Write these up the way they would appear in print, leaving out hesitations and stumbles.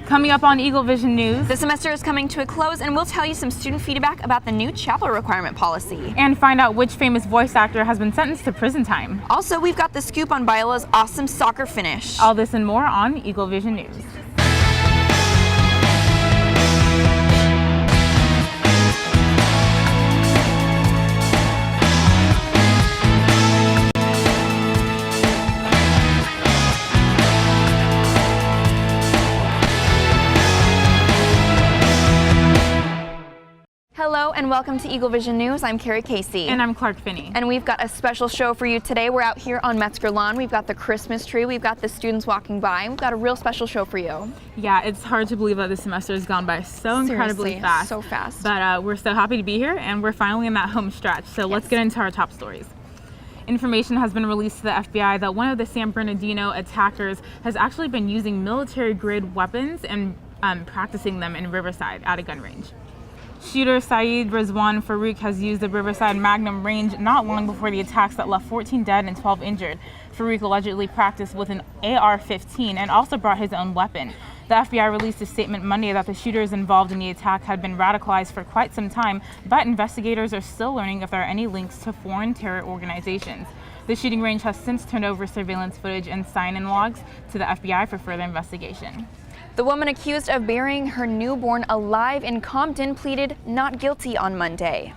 Coming up on Eagle Vision News, the semester is coming to a close and we'll tell you some student feedback about the new chapel requirement policy. And find out which famous voice actor has been sentenced to prison time. Also, we've got the scoop on Biola's awesome soccer finish. All this and more on Eagle Vision News. Hello and welcome to Eagle Vision News. I'm Carrie Casey. And I'm Clark Finney. And we've got a special show for you today. We're out here on Metzger Lawn. We've got the Christmas tree. We've got the students walking by. We've got a real special show for you. Yeah, it's hard to believe that this semester has gone by so incredibly fast. So fast. But we're so happy to be here and we're finally in that home stretch. So let's get into our top stories. Information has been released to the FBI that one of the San Bernardino attackers has actually been using military-grade weapons and practicing them in Riverside at a gun range. Shooter Saeed Rizwan Farouk has used the Riverside Magnum range not long before the attacks that left 14 dead and 12 injured. Farouk allegedly practiced with an AR-15 and also brought his own weapon. The FBI released a statement Monday that the shooters involved in the attack had been radicalized for quite some time, but investigators are still learning if there are any links to foreign terror organizations. The shooting range has since turned over surveillance footage and sign-in logs to the FBI for further investigation. The woman accused of burying her newborn alive in Compton pleaded not guilty on Monday.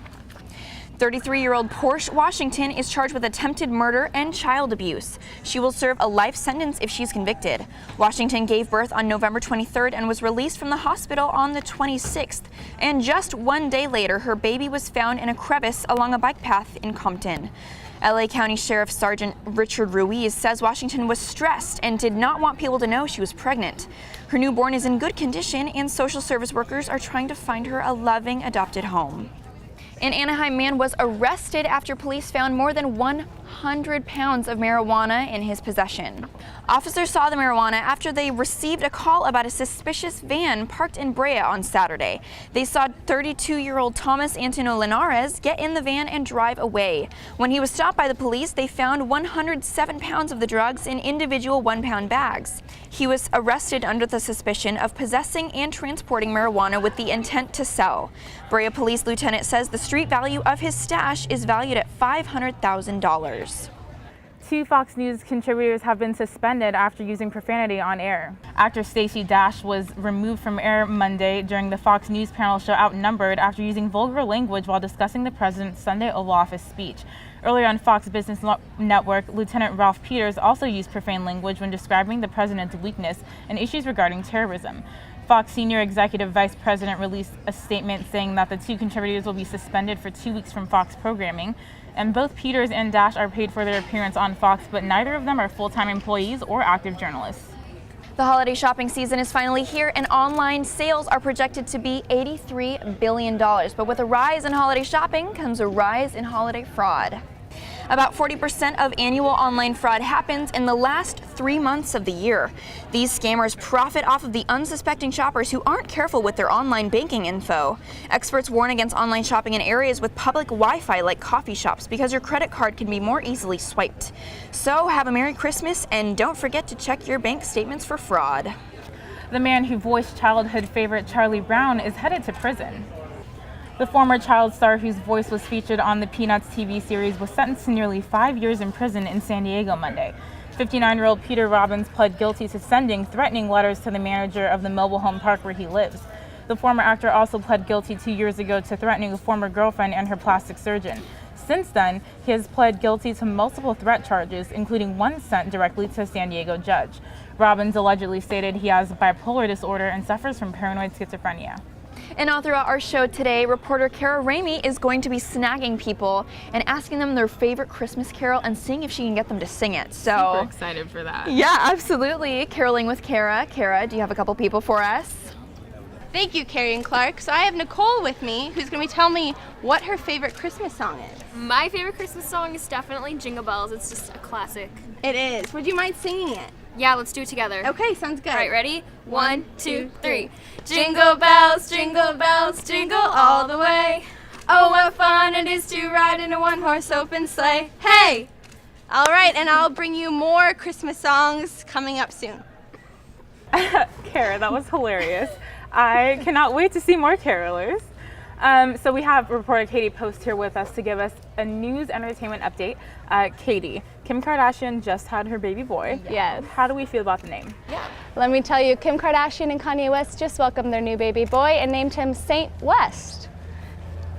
33-year-old Portia Washington is charged with attempted murder and child abuse. She will serve a life sentence if she's convicted. Washington gave birth on November 23rd and was released from the hospital on the 26th. And just one day later, her baby was found in a crevice along a bike path in Compton. LA County Sheriff Sergeant Richard Ruiz says Washington was stressed and did not want people to know she was pregnant. Her newborn is in good condition and social service workers are trying to find her a loving adopted home. An Anaheim man was arrested after police found more than 100 pounds of marijuana in his possession. Officers saw the marijuana after they received a call about a suspicious van parked in Brea on Saturday. They saw 32-year-old Thomas Antonio Linares get in the van and drive away. When he was stopped by the police, they found 107 pounds of the drugs in individual 1-pound bags. He was arrested under the suspicion of possessing and transporting marijuana with the intent to sell. Brea Police Lieutenant says the street value of his stash is valued at $500,000. 2 Fox News contributors have been suspended after using profanity on air. Actor Stacey Dash was removed from air Monday during the Fox News panel show Outnumbered after using vulgar language while discussing the president's Sunday Oval Office speech. Earlier on Fox Business Network, Lieutenant Ralph Peters also used profane language when describing the president's weakness and issues regarding terrorism. Fox Senior Executive Vice President released a statement saying that the 2 contributors will be suspended for 2 weeks from Fox programming. And both Peters and Dash are paid for their appearance on Fox, but neither of them are full-time employees or active journalists. The holiday shopping season is finally here and online sales are projected to be $83 billion. But with a rise in holiday shopping comes a rise in holiday fraud. About 40% of annual online fraud happens in the last 3 months of the year. These scammers profit off of the unsuspecting shoppers who aren't careful with their online banking info. Experts warn against online shopping in areas with public Wi-Fi like coffee shops because your credit card can be more easily swiped. So have a Merry Christmas and don't forget to check your bank statements for fraud. The man who voiced childhood favorite Charlie Brown is headed to prison. The former child star whose voice was featured on the Peanuts TV series was sentenced to nearly 5 years in prison in San Diego Monday. 59-year-old Peter Robbins pled guilty to sending threatening letters to the manager of the mobile home park where he lives. The former actor also pled guilty 2 years ago to threatening a former girlfriend and her plastic surgeon. Since then, he has pled guilty to multiple threat charges, including one sent directly to a San Diego judge. Robbins allegedly stated he has bipolar disorder and suffers from paranoid schizophrenia. And all throughout our show today, reporter Kara Ramey is going to be snagging people and asking them their favorite Christmas carol and seeing if she can get them to sing it. So super excited for that. Yeah, absolutely. Caroling with Kara. Kara, do you have a couple people for us? Thank you, Carrie and Clark. So I have Nicole with me, who's going to be telling me what her favorite Christmas song is. My favorite Christmas song is definitely Jingle Bells. It's just a classic. It is. Would you mind singing it? Yeah, let's do it together. Okay, sounds good. All right, ready? 1, 2, 3. Jingle bells, jingle all the way. Oh, what fun it is to ride in a one-horse open sleigh. Hey! All right, and I'll bring you more Christmas songs coming up soon. Kara, that was hilarious. I cannot wait to see more carolers. So we have reporter Katie Post here with us to give us a news entertainment update. Katie, Kim Kardashian just had her baby boy. Yes. How do we feel about the name? Let me tell you, Kim Kardashian and Kanye West just welcomed their new baby boy and named him Saint West.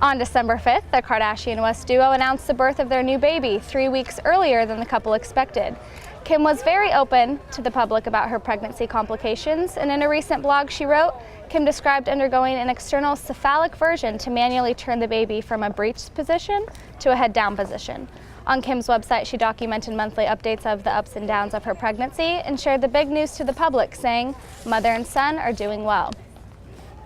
On December 5th, the Kardashian-West duo announced the birth of their new baby 3 weeks earlier than the couple expected. Kim was very open to the public about her pregnancy complications, and in a recent blog she wrote, Kim described undergoing an external cephalic version to manually turn the baby from a breech position to a head down position. On Kim's website, she documented monthly updates of the ups and downs of her pregnancy and shared the big news to the public, saying, "Mother and son are doing well."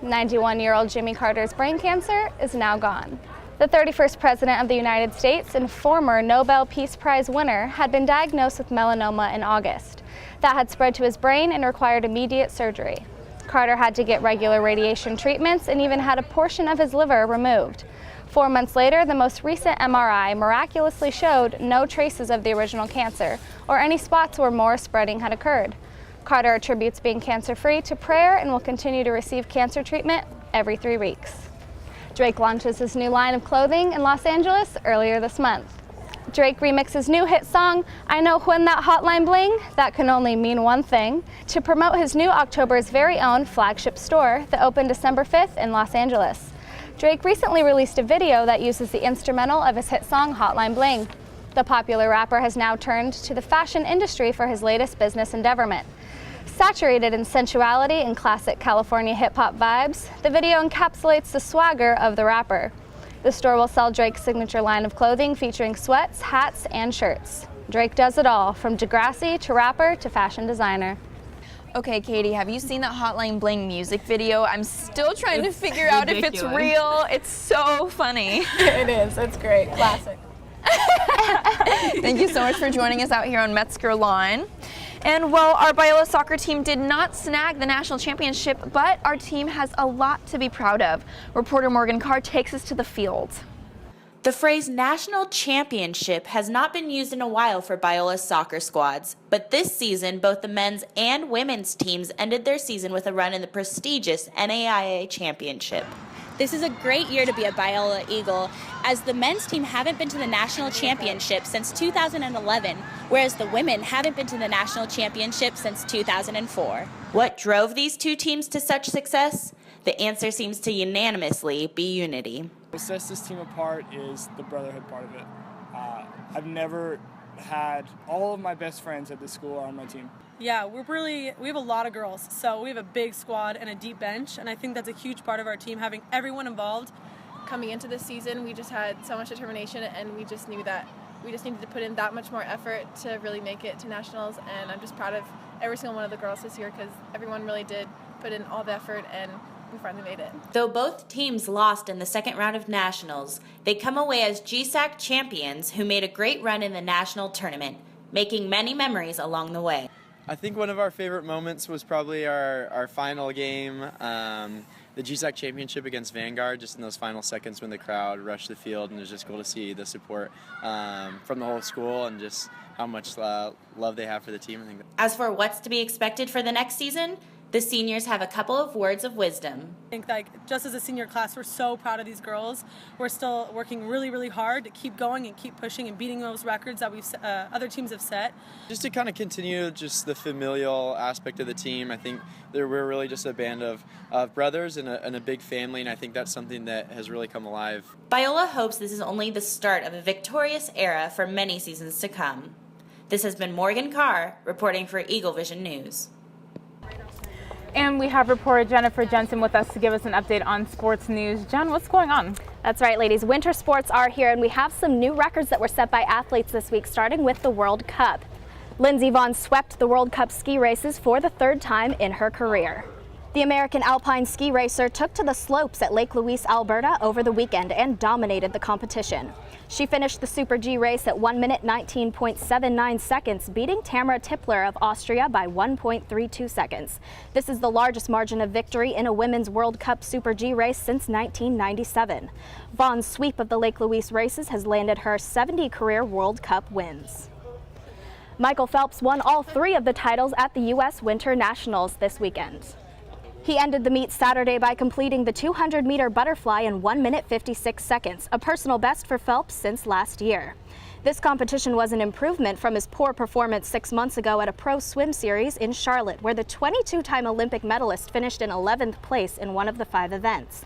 91-year-old Jimmy Carter's brain cancer is now gone. The 31st President of the United States and former Nobel Peace Prize winner had been diagnosed with melanoma in August. That had spread to his brain and required immediate surgery. Carter had to get regular radiation treatments and even had a portion of his liver removed. 4 months later, the most recent MRI miraculously showed no traces of the original cancer or any spots where more spreading had occurred. Carter attributes being cancer-free to prayer and will continue to receive cancer treatment every 3 weeks. Drake launches his new line of clothing in Los Angeles earlier this month. Drake remixed his new hit song, "I Know When That Hotline Bling, That Can Only Mean One Thing," to promote his new October's very own flagship store that opened December 5th in Los Angeles. Drake recently released a video that uses the instrumental of his hit song, Hotline Bling. The popular rapper has now turned to the fashion industry for his latest business endeavorment. Saturated in sensuality and classic California hip-hop vibes, the video encapsulates the swagger of the rapper. The store will sell Drake's signature line of clothing featuring sweats, hats, and shirts. Drake does it all, from Degrassi to rapper to fashion designer. Okay, Katie, have you seen that Hotline Bling music video? I'm still trying to figure out if it's real. It's so funny. It is, it's great, classic. Thank you so much for joining us out here on Metzger Lawn. And well, our Biola soccer team did not snag the national championship, but our team has a lot to be proud of. Reporter Morgan Carr takes us to the field. The phrase national championship has not been used in a while for Biola's soccer squads, but this season both the men's and women's teams ended their season with a run in the prestigious NAIA championship. This is a great year to be a Biola Eagle, as the men's team haven't been to the national championship since 2011, whereas the women haven't been to the national championship since 2004. What drove these two teams to such success? The answer seems to unanimously be unity. What sets this team apart is the brotherhood part of it. I've never had all of my best friends at this school are on my team. Yeah, we have a lot of girls, so we have a big squad and a deep bench, and I think that's a huge part of our team, having everyone involved. Coming into this season, we just had so much determination, and we just knew that we just needed to put in that much more effort to really make it to nationals, and I'm just proud of every single one of the girls this year because everyone really did put in all the effort, and we finally made it. Though both teams lost in the second round of nationals, they come away as GSAC champions who made a great run in the national tournament, making many memories along the way. I think one of our favorite moments was probably our final game, the GSAC championship against Vanguard, just in those final seconds when the crowd rushed the field, and it was just cool to see the support from the whole school and just how much love they have for the team. I think. As for what's to be expected for the next season, the seniors have a couple of words of wisdom. I think just as a senior class, we're so proud of these girls. We're still working really, really hard to keep going and keep pushing and beating those records that other teams have set. Just to kind of continue just the familial aspect of the team, I think we're really just a band of brothers and a big family, and I think that's something that has really come alive. Biola hopes this is only the start of a victorious era for many seasons to come. This has been Morgan Carr reporting for Eagle Vision News. And we have reporter Jennifer Jensen with us to give us an update on sports news. Jen, what's going on? That's right, ladies. Winter sports are here, and we have some new records that were set by athletes this week, starting with the World Cup. Lindsey Vonn swept the World Cup ski races for the third time in her career. The American alpine ski racer took to the slopes at Lake Louise, Alberta over the weekend and dominated the competition. She finished the Super G race at 1 minute 19.79 seconds, beating Tamara Tippler of Austria by 1.32 seconds. This is the largest margin of victory in a women's World Cup Super G race since 1997. Vonn's sweep of the Lake Louise races has landed her 70 career World Cup wins. Michael Phelps won all 3 of the titles at the U.S. Winter Nationals this weekend. He ended the meet Saturday by completing the 200-meter butterfly in 1 minute 56 seconds, a personal best for Phelps since last year. This competition was an improvement from his poor performance 6 months ago at a pro swim series in Charlotte, where the 22-time Olympic medalist finished in 11th place in one of the 5 events.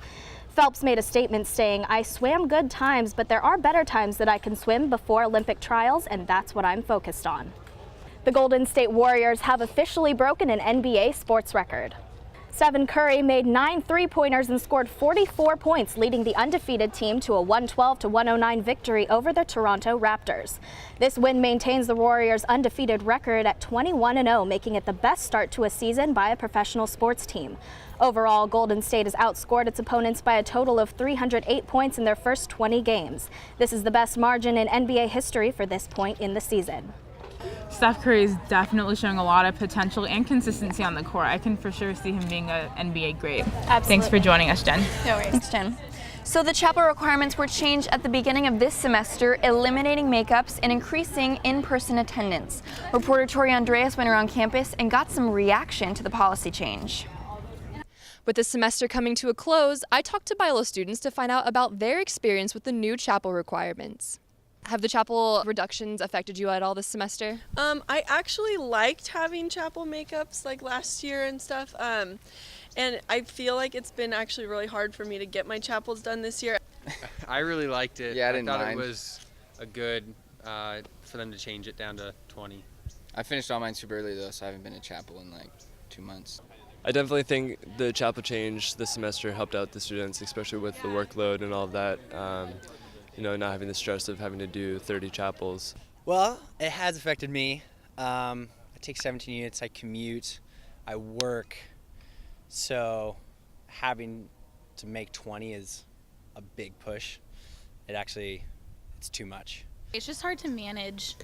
Phelps made a statement saying, "I swam good times, but there are better times that I can swim before Olympic trials, and that's what I'm focused on." The Golden State Warriors have officially broken an NBA sports record. Stephen Curry made 9 three-pointers and scored 44 points, leading the undefeated team to a 112-109 victory over the Toronto Raptors. This win maintains the Warriors' undefeated record at 21-0, making it the best start to a season by a professional sports team. Overall, Golden State has outscored its opponents by a total of 308 points in their first 20 games. This is the best margin in NBA history for this point in the season. Steph Curry is definitely showing a lot of potential and consistency on the court. I can for sure see him being an NBA great. Absolutely. Thanks for joining us, Jen. No worries. Thanks, Jen. So the chapel requirements were changed at the beginning of this semester, eliminating makeups and increasing in-person attendance. Reporter Tori Andreas went around campus and got some reaction to the policy change. With the semester coming to a close, I talked to Biola students to find out about their experience with the new chapel requirements. Have the chapel reductions affected you at all this semester? I actually liked having chapel makeups like last year and stuff. And I feel like it's been actually really hard for me to get my chapels done this year. I really liked it. Yeah, I didn't thought mind. it was a good for them to change it down to 20. I finished all mine super early though, so I haven't been to chapel in like 2 months. I definitely think the chapel change this semester helped out the students, especially with the workload and all of that. Not having the stress of having to do 30 chapels. Well, it has affected me. I take 17 units, I commute, I work, so having to make 20 is a big push. It's too much. It's just hard to manage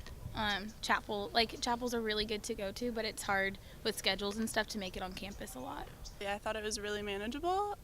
chapel. Like, chapels are really good to go to, but it's hard with schedules and stuff to make it on campus a lot. Yeah, I thought it was really manageable.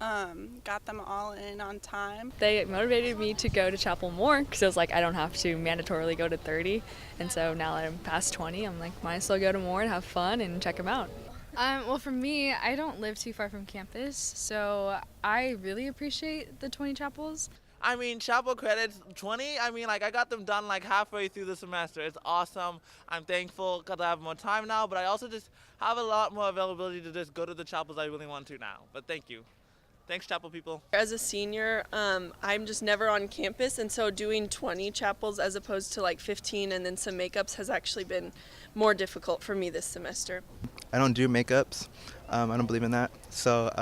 Got them all in on time. They motivated me to go to chapel more because it was like I don't have to mandatorily go to 30, and so now that I'm past 20, I'm like, might as well go to more and have fun and check them out. Well, for me, I don't live too far from campus, so I really appreciate the 20 chapels. I mean, chapel credits 20, I got them done like halfway through the semester. It's awesome. I'm thankful because I have more time now, but I also just have a lot more availability to just go to the chapels I really want to now. But thank you. Thanks, chapel people. As a senior, I'm just never on campus, and so doing 20 chapels as opposed to like 15 and then some makeups has actually been more difficult for me this semester. I don't do makeups. I don't believe in that. So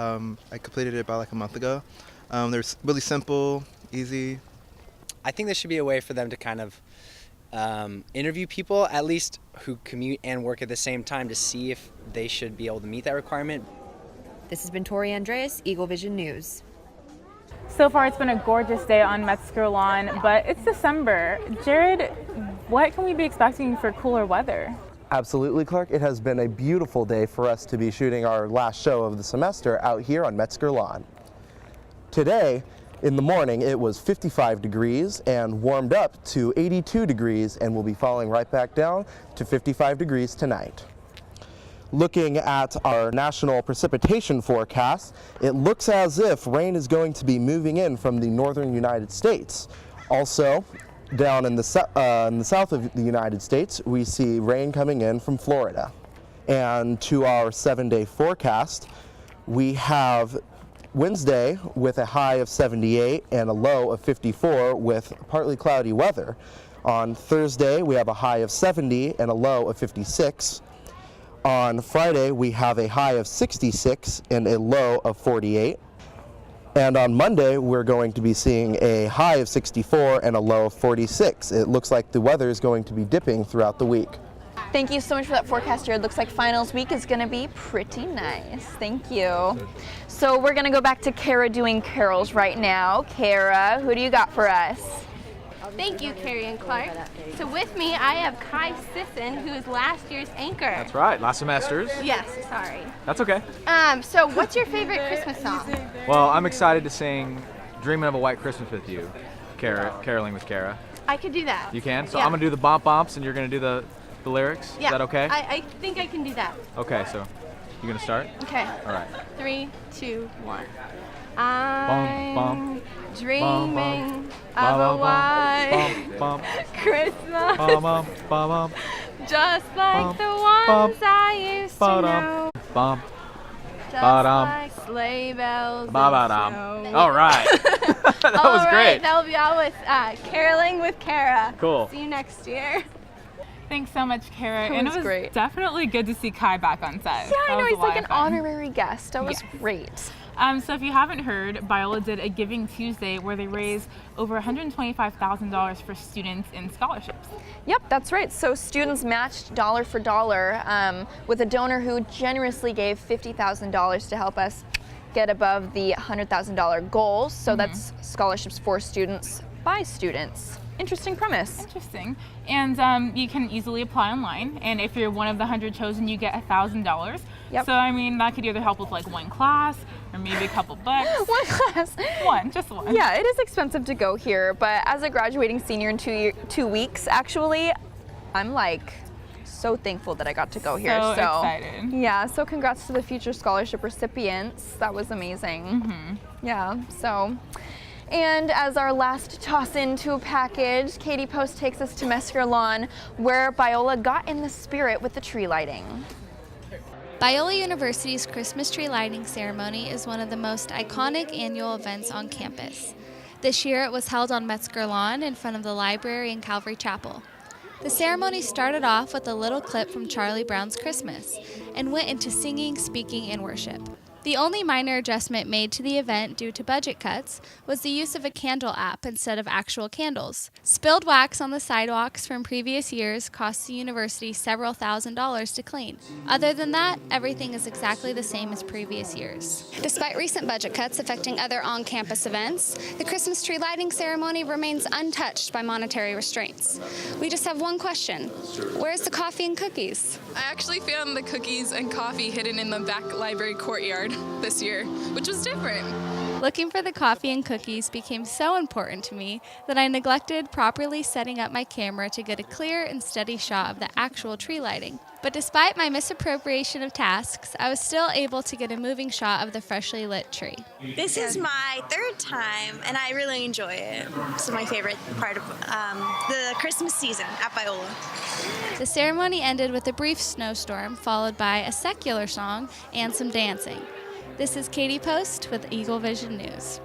I completed it about like a month ago. They're really simple, easy. I think there should be a way for them to kind of interview people, at least who commute and work at the same time, to see if they should be able to meet that requirement. This has been Tori Andreas, Eagle Vision News. So far, it's been a gorgeous day on Metzger Lawn, but it's December. Jared, what can we be expecting for cooler weather? Absolutely, Clark. It has been a beautiful day for us to be shooting our last show of the semester out here on Metzger Lawn. Today, in the morning, it was 55 degrees and warmed up to 82 degrees and will be falling right back down to 55 degrees tonight. Looking at our national precipitation forecast, it looks as if rain is going to be moving in from the northern United States. Also, down in the south of the United States, we see rain coming in from Florida. And to our 7-day forecast, we have Wednesday with a high of 78 and a low of 54 with partly cloudy weather. On Thursday, we have a high of 70 and a low of 56. On Friday, we have a high of 66 and a low of 48. And on Monday, we're going to be seeing a high of 64 and a low of 46. It looks like the weather is going to be dipping throughout the week. Thank you so much for that forecast, Jared. Looks like finals week is going to be pretty nice. Thank you. So we're going to go back to Kara doing carols right now. Kara, who do you got for us? Thank you, Carrie and Clark. So with me, I have Kai Sisson, who is last year's anchor. That's right, last semester's. Yes, sorry. That's okay. So what's your favorite Christmas song? Well, I'm excited to sing Dreaming of a White Christmas with you, caroling with Kara. I could do that. You can? So yeah. I'm going to do the bump bumps and you're going to do the lyrics? Yeah. Is that okay? I think I can do that. Okay, so you gonna start? Okay. All right. 3, 2, 1. Bum, I'm bum, dreaming bum, of a bum, white bum, Christmas, bum, bum, bum, just like bum, the bum, ones I used to know, bum, just ba-dum, like sleigh bells ba-ba-dum. and snow. All right. That was All right, great. that'll be all with Caroling with Kara. Cool. See you next year. Thanks so much, Kara. It And was it was great. definitely good to see Kai back on set. Yeah, I That know, was a he's lot like of an fun. honorary guest. That was Yes. great. So if you haven't heard, Biola did a Giving Tuesday where they raised over $125,000 for students in scholarships. Yep, that's right. So students matched dollar for dollar with a donor who generously gave $50,000 to help us get above the $100,000 goal. So that's scholarships for students by students. Interesting premise. Interesting. And you can easily apply online. And if you're one of the 100 chosen, you get $1,000. Yep. So, I mean, that could either help with like one class or maybe a couple books. One class. Just one. Yeah, it is expensive to go here, but as a graduating senior in 2 weeks, actually, I'm like so thankful that I got to go here. So excited. Yeah, so congrats to the future scholarship recipients. That was amazing. Yeah, so. And as our last toss into a package, Katie Post takes us to Mesker Lawn, where Biola got in the spirit with the tree lighting. Biola University's Christmas tree lighting ceremony is one of the most iconic annual events on campus. This year it was held on Metzger Lawn in front of the library and Calvary Chapel. The ceremony started off with a little clip from Charlie Brown's Christmas and went into singing, speaking, and worship. The only minor adjustment made to the event due to budget cuts was the use of a candle app instead of actual candles. Spilled wax on the sidewalks from previous years cost the university several $1,000s to clean. Other than that, everything is exactly the same as previous years. Despite recent budget cuts affecting other on-campus events, the Christmas tree lighting ceremony remains untouched by monetary restraints. We just have one question. Where's the coffee and cookies? I actually found the cookies and coffee hidden in the back library courtyard this year, which was different. Looking for the coffee and cookies became so important to me that I neglected properly setting up my camera to get a clear and steady shot of the actual tree lighting. But despite my misappropriation of tasks, I was still able to get a moving shot of the freshly lit tree. This is my third time, and I really enjoy it. This is my favorite part of the Christmas season at Biola. The ceremony ended with a brief snowstorm, followed by a secular song and some dancing. This is Katie Post with Eagle Vision News.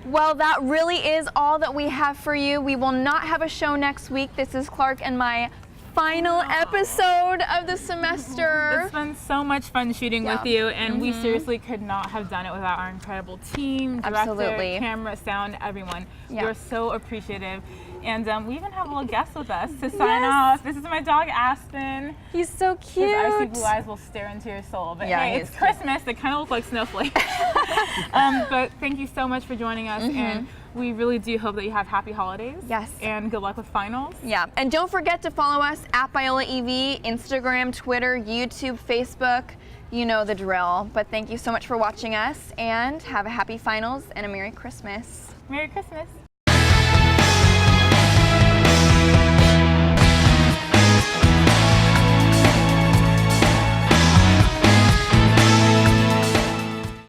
Well, that really is all that we have for you. We will not have a show next week. This is Clark and my final episode of the semester. It's been so much fun shooting with you, and we seriously could not have done it without our incredible team, director, Absolutely. camera, sound, everyone. Yeah. We're so appreciative. And we even have a little guest with us to sign off. This is my dog, Aspen. He's so cute. His icy blue eyes will stare into your soul. But Yeah, hey, he it's is Christmas. They kind of look like snowflakes. But thank you so much for joining us. And we really do hope that you have happy holidays. Yes. And good luck with finals. Yeah, and don't forget to follow us at Biola EV, Instagram, Twitter, YouTube, Facebook. You know the drill. But thank you so much for watching us, and have a happy finals and a Merry Christmas. Merry Christmas.